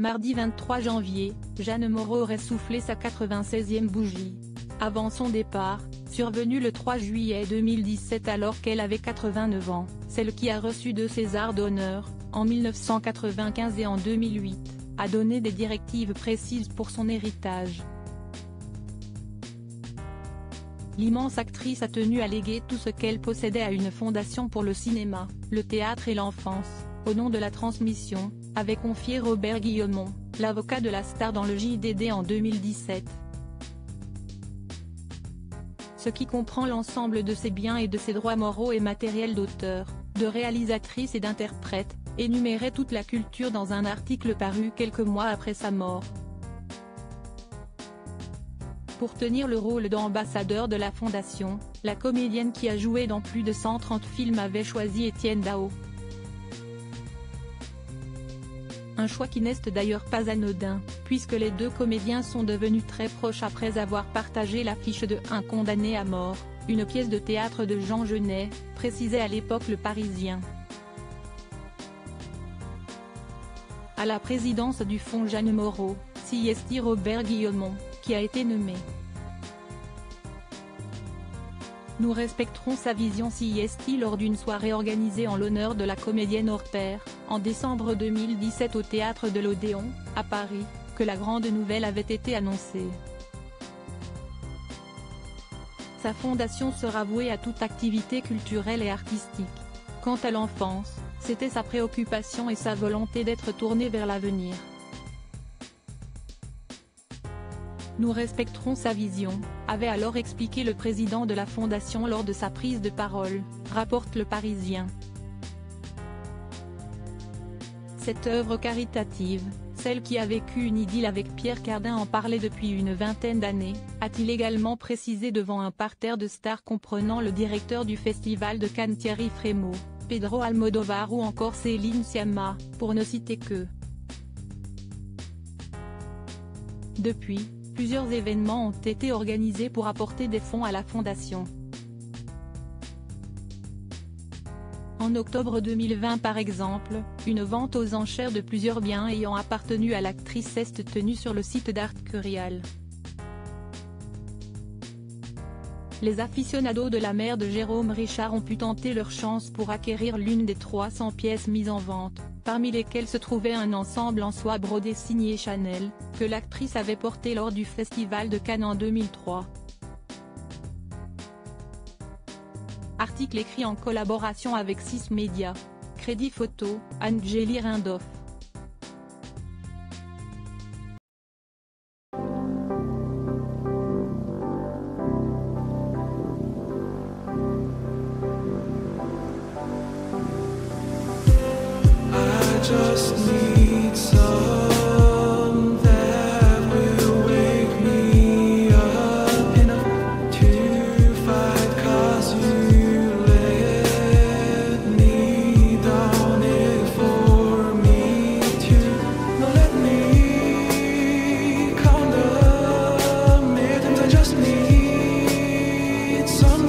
Mardi 23 janvier, Jeanne Moreau aurait soufflé sa 96e bougie. Avant son départ, survenu le 3 juillet 2017 alors qu'elle avait 89 ans, celle qui a reçu 2 Césars d'honneur, en 1995 et en 2008, a donné des directives précises pour son héritage. L'immense actrice a tenu à léguer tout ce qu'elle possédait à une fondation pour le cinéma, le théâtre et l'enfance, au nom de la transmission, avait confié Robert Guillemont, l'avocat de la star dans le JDD en 2017. Ce qui comprend l'ensemble de ses biens et de ses droits moraux et matériels d'auteur, de réalisatrice et d'interprète, énumérait toute la culture dans un article paru quelques mois après sa mort. Pour tenir le rôle d'ambassadeur de la fondation, la comédienne qui a joué dans plus de 130 films avait choisi Étienne Daho. Un choix qui n'est d'ailleurs pas anodin, puisque les deux comédiens sont devenus très proches après avoir partagé l'affiche de Un condamné à mort, une pièce de théâtre de Jean Genet, précisait à l'époque Le Parisien. À la présidence du fonds Jeanne Moreau, CST Robert Guillemont, qui a été nommé. Nous respecterons sa vision CST lors d'une soirée organisée en l'honneur de la comédienne hors pair, en décembre 2017 au théâtre de l'Odéon, à Paris, que la grande nouvelle avait été annoncée. Sa fondation sera vouée à toute activité culturelle et artistique. Quant à l'enfance, c'était sa préoccupation et sa volonté d'être tournée vers l'avenir. Nous respecterons sa vision, avait alors expliqué le président de la fondation lors de sa prise de parole, rapporte Le Parisien. Cette œuvre caritative, celle qui a vécu une idylle avec Pierre Cardin en parlait depuis une vingtaine d'années, a-t-il également précisé devant un parterre de stars comprenant le directeur du Festival de Cannes Thierry Frémaux, Pedro Almodovar ou encore Céline Sciamma, pour ne citer que. Depuis, plusieurs événements ont été organisés pour apporter des fonds à la fondation. En octobre 2020 par exemple, une vente aux enchères de plusieurs biens ayant appartenu à l'actrice est tenue sur le site d'Art Curial. Les aficionados de la mère de Jérôme Richard ont pu tenter leur chance pour acquérir l'une des 300 pièces mises en vente, parmi lesquelles se trouvait un ensemble en soie brodée signé Chanel, que l'actrice avait porté lors du Festival de Cannes en 2003. Article écrit en collaboration avec 6 médias. Crédit photo, Angélie Rindoff. Just need some that will wake me up enough to fight, 'cause you let me down it for me to not let me count the minutes. I just need some